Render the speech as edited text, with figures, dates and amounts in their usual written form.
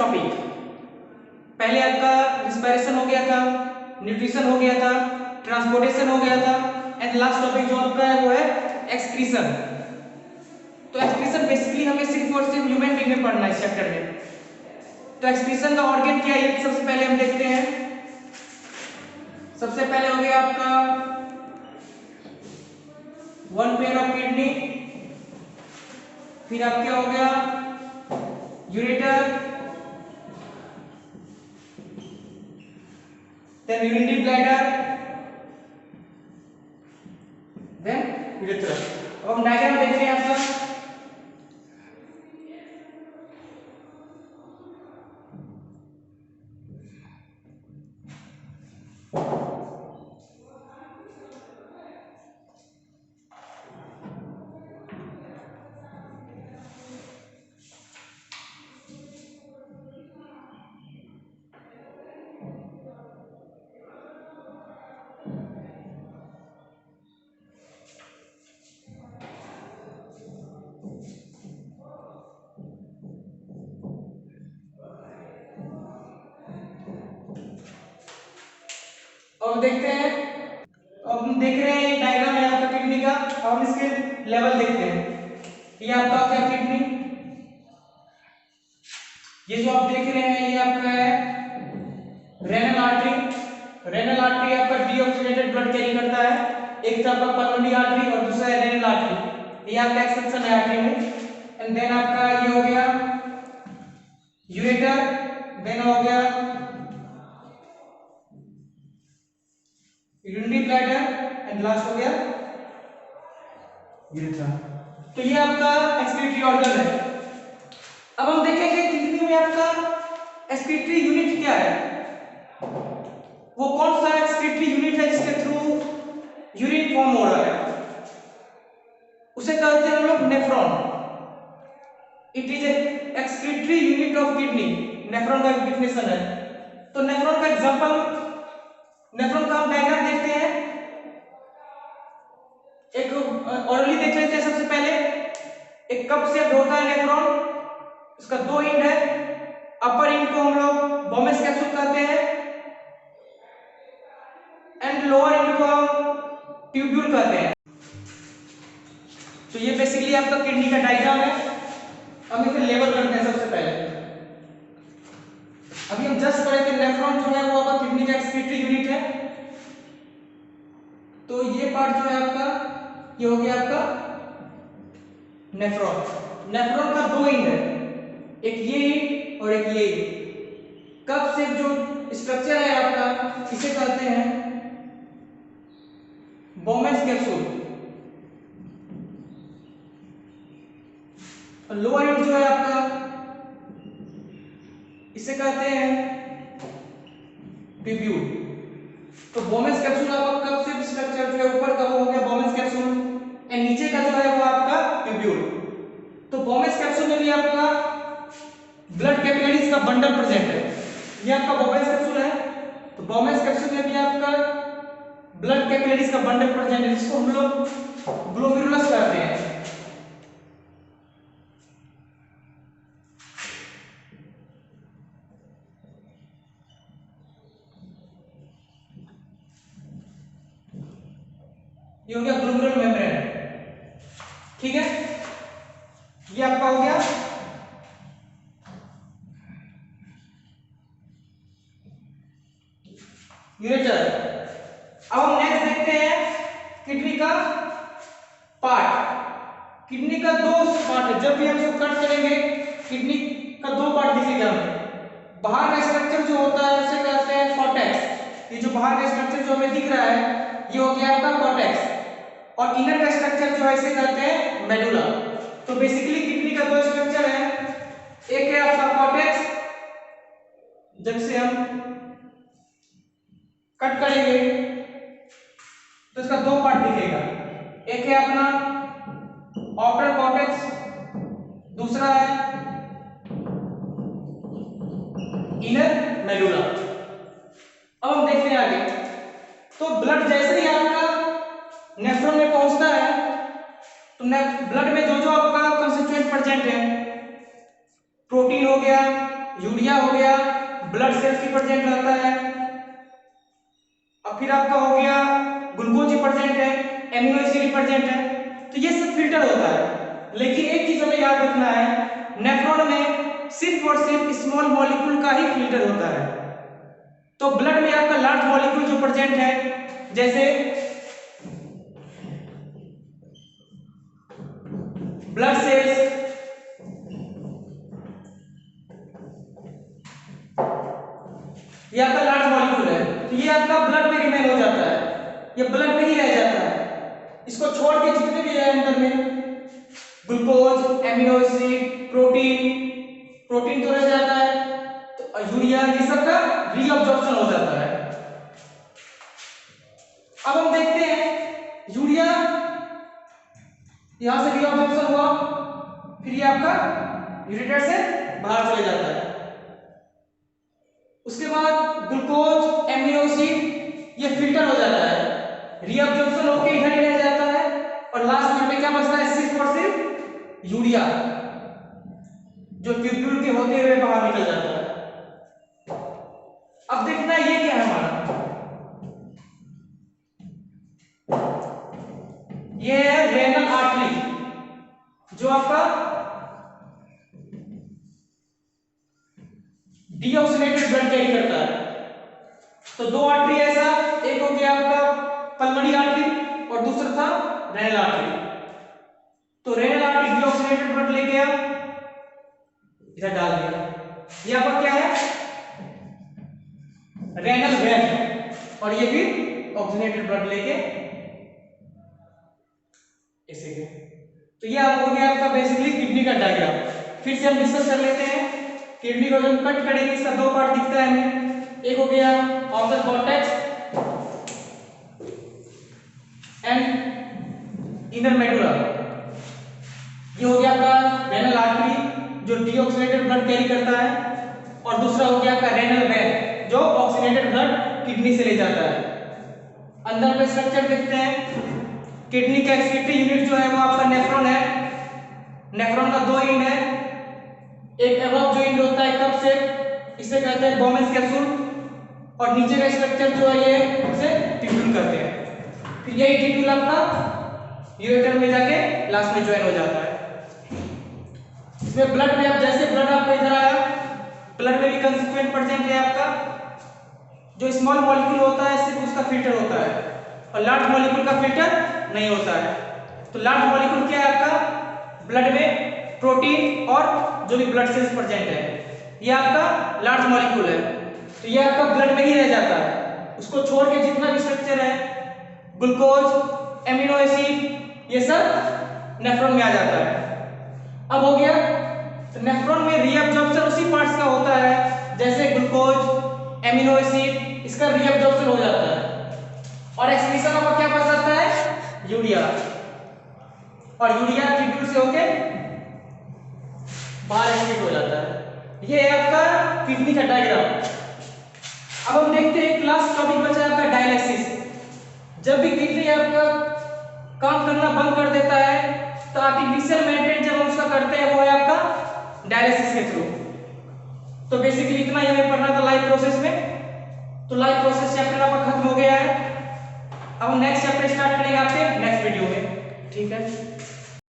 Topic. पहले आपका respiration हो गया था, न्यूट्रिशन हो गया था, ट्रांसपोर्टेशन हो गया था, एंड लास्ट टॉपिक जो आपका है वो है एक्सक्रीशन। तो एक्सक्रीशन बेसिकली हमें सिर्फ और सिर्फ ह्यूमन बीइंग में पढ़ना है इस चैप्टर में। तो एक्सक्रीशन का ऑर्गन क्या है सबसे पहले हम देखते हैं। सबसे पहले हो गया आपका वन पेयर ऑफ किडनी, फिर आपका हो गया ureter, then urinary bladder, then urethra. अब हम डायग्राम देख रहे हैं आपका। अब देखते हैं, अब हम देख रहे हैं डायग्राम है आपका किडनी का। अब हम इसके लेवल देखते हैं। ये आपका क्या किडनी, ये जो आप देख रहे हैं ये आपका है रेनल आर्टरी। रेनल आर्टरी आपका डीऑक्सीजेनेटेड ब्लड कैरी करता है। एक तो आपका पल्मोनरी आर्टरी और दूसरा है रेनल आर्टरी। ये आपका एक्सेप्शन है आर्टरी में। एंड देन आपका ये हो गया यूरेटर, देन हो गया यूरिनरी ब्लैडर एंड लास्ट हो गया यूरेथ्रा। तो ये आपका एक्सक्रीटरी ऑर्गन है। अब हम देखेंगे किडनी में आपका एक्सक्रीटरी यूनिट क्या है। वो कौन सा एक्सक्रीटरी यूनिट है जिसके थ्रू यूरिन फॉर्म हो रहा है, उसे कहते हैं हम लोग nephron. It is excretory unit of kidney. Nephron का डेफिनेशन है। तो नेफ्रॉन का एग्जांपल, नेफ्रॉन का हम डायग्राम देखते हैं। एक ऑरली देख लेते हैं। सबसे पहले एक कप शेप होता है नेफ्रॉन, इसका दो एंड है। अपर एंड को हम लोग बोमेस कैप्सूल कहते हैं एंड लोअर एंड को हम ट्यूब्यूल कहते हैं। तो ये बेसिकली आपका किडनी का डायग्राम है। हम इसे लेबल करते हैं सबसे पहले। अभी हम जस्ट पढ़े थे नेफ्रॉन जो है वो आपका किडनी का एक्सक्रीटरी यूनिट है। तो ये पार्ट जो है आपका ये हो गया आपका नेफ्रॉन। नेफ्रॉन का दो एंड है, एक ये एंड और एक ये एंड। कप शेप जो स्ट्रक्चर है आपका इसे कहते हैं बोमेस कैप्सूल। और लोअर एंड जो है आपका इसे कहते हैं ट्यूब्यूल। तो बोमेस कैप्सूल आपका कप शेप स्ट्रक्चर जो है ऊपर का वो हो गया बोमेस कैप्सूल एंड नीचे का जो है वो आपका ट्यूब्यूल। तो बोमेस कैप्सूल में भी आपका ब्लड कैपिलरीज का बंडल प्रेजेंट है। ये आपका बोमेस कैप्सूल है। तो बोमेस कैप्सूल में भी आपका ब्लड कैपिलरीज का बंडल प्रेजेंट है, जिसको हम लोग ग्लोमेरुलस कहते हैं। ये हो गया ग्लोमेरुलर मेम्ब्रेन। ठीक है, ये आपका हो गया यूरेटर। अब हम नेक्स्ट देखते हैं किडनी का पार्ट। किडनी का दो पार्ट है। जब भी हम इसको कट करेंगे किडनी का दो पार्ट दिखेगा हमें। बाहर का स्ट्रक्चर जो होता है उसे कहते हैं कॉर्टेक्स। ये जो बाहर का स्ट्रक्चर जो हमें दिख रहा है ये हो गया आपका कॉर्टेक्स। और इनर का स्ट्रक्चर जो है इसे कहते हैं मेडुला। तो बेसिकली किडनी का दो स्ट्रक्चर है, एक है आपका कॉर्टेक्स, जब से हम कट करेंगे तो इसका दो पार्ट दिखेगा। एक है अपना आउटर कॉर्टेक्स, दूसरा है इनर मेडुला। अब हम देखते हैं आगे। तो ब्लड जैसे ही आपका नेफ्रॉन में पहुंचता है तो ब्लड में जो जो आपका कंस्टिट्यूएंट प्रेजेंट है, प्रोटीन हो गया, यूरिया हो ब्लड सेल्स भी प्रेजेंट रहता है। अब फिर आपका हो गया ग्लूकोज प्रेजेंट है, एमिनो एसिड प्रेजेंट है, तो ये सब फिल्टर होता है। लेकिन एक चीज हमें याद रखना है, नेफ्रॉन में सिर्फ और सिर्फ स्मॉल मॉलिक्यूल का ही फिल्टर होता है। तो ब्लड में आपका लार्ज मॉलिक्यूल जो प्रेजेंट है, जैसे ब्लड सेल्स, ये आपका लार्ज मॉलिक्यूल है, तो ये आपका ब्लड में रिमेन हो जाता है, ये ब्लड में ही रह जाता है। इसको छोड़ के जितने भी है अंदर में ग्लूकोज, एमिनो एसिड, प्रोटीन तो रह जाता है, तो यूरिया, ये सब का रीअब्जॉर्प्शन हो जाता है। अब हम देखते हैं यूरिया यहां से रीअब्जॉर्प्शन हुआ, फिर ये आपका यूरेटर से बाहर चले जाता है। उसके बाद ग्लूकोज, एमिनो एसिड ये फिल्टर हो जाता है, रीअब्जॉर्प्शन होकर इधर ही रह जाता है, और लास्ट में क्या बचता है, सिर्फ और सिर्फ यूरिया, जो ट्यूब्यूल के होते हुए बाहर निकल जाता है। अब देखना ये क्या है हमारा, ये है रेनल आर्टरी, जो आपका डीऑक्सीनेटेड ब्लड कैरी करता है। तो दो आर्टरी ऐसा, एक हो गया आपका पल्मोनरी आर्टरी और दूसरा था रेनल आर्टरी। तो रेनल आर्टरी डीऑक्सीनेटेड ब्लड ले गया, इधर डाल दिया, ये आपका क्या है, रेनल वेन, और ये फिर ऑक्सीनेटेड ब्लड लेके ऐसे गए। तो ये आप हो गया आपका बेसिकली किडनी का डायग्राम। फिर से हम डिस्कस कर लेते हैं। किडनी को जब कट करेंगे इसका दो पार्ट दिखता है हमें, एक हो गया outer cortex and inner medulla, ये हो गया आपका रेनल आर्टरी जो डीऑक्सीनेटेड ब्लड कैरी करता है, और दूसरा हो गया आपका रेनल वेन जो ऑक्सीनेटेड ब्लड किडनी से ले जाता है। अंदर में स्ट्रक्चर देखते हैं, किडनी का एक्सक्रीटरी यूनिट जो है वो आपका नेफ्रॉन है। नेफ्रॉन का दो एंड है, एक एबव जो एंड होता है कप से, इसे कहते हैं बोमेंस कैप्सूल, और नीचे का स्ट्रक्चर जो है ये इसे ट्यूब्यूल कहते हैं। फिर यही ट्यूब्यूल आपका यूरेटर में जाके लास्ट में ज्वाइन हो जाता है। इसमें ब्लड में आप जैसे ब्लड आपका इधर आया, ब्लड में भी कंस्टिट्यूएंट प्रेजेंट है आपका, जो स्मॉल मॉलिक्यूल होता है सिर्फ उसका फिल्टर होता है, और लार्ज मॉलिक्यूल का फिल्टर नहीं होता है। तो लार्ज मॉलिक्यूल क्या है आपका, ब्लड में प्रोटीन और जो भी ब्लड सेल्स प्रेजेंट है, ये आपका लार्ज मॉलिक्यूल है, तो ये आपका ब्लड में ही रह जाता है। उसको छोड़ के जितना भी स्ट्रक्चर है, ग्लूकोज, एमिनो एसिड, ये सब नेफ्रॉन में आ जाता है। अब हो गया, तो नेफ्रॉन में रीअब्जॉर्प्शन उसी पार्ट्स का होता है, जैसे ग्लूकोज, एमिनो एसिड, इसका रीअब्जॉर्प्शन हो जाता है, और एक्सक्रीशन आपका क्या बच जाता है, यूरिया, और यूरिया ट्यूब्यूल से होके बाहर एक्सक्रीट हो जाता है। ये है आपका किडनी का डायग्राम। अब हम देखते हैं क्लास टॉपिक बचा है आपका डायलिसिस। जब भी किडनी आपका काम करना बंद कर देता है, तो आर्टिफिशियल मेंटेन जब हम उसका करते हैं वो है आपका डायलिसिस के थ्रू। तो बेसिकली इतना ही हमें पढ़ना था लाइफ प्रोसेस में। तो लाइफ प्रोसेस चैप्टर आपका खत्म हो गया है। अब नेक्स्ट चैप्टर स्टार्ट करेंगे आपके नेक्स्ट वीडियो में, ठीक है।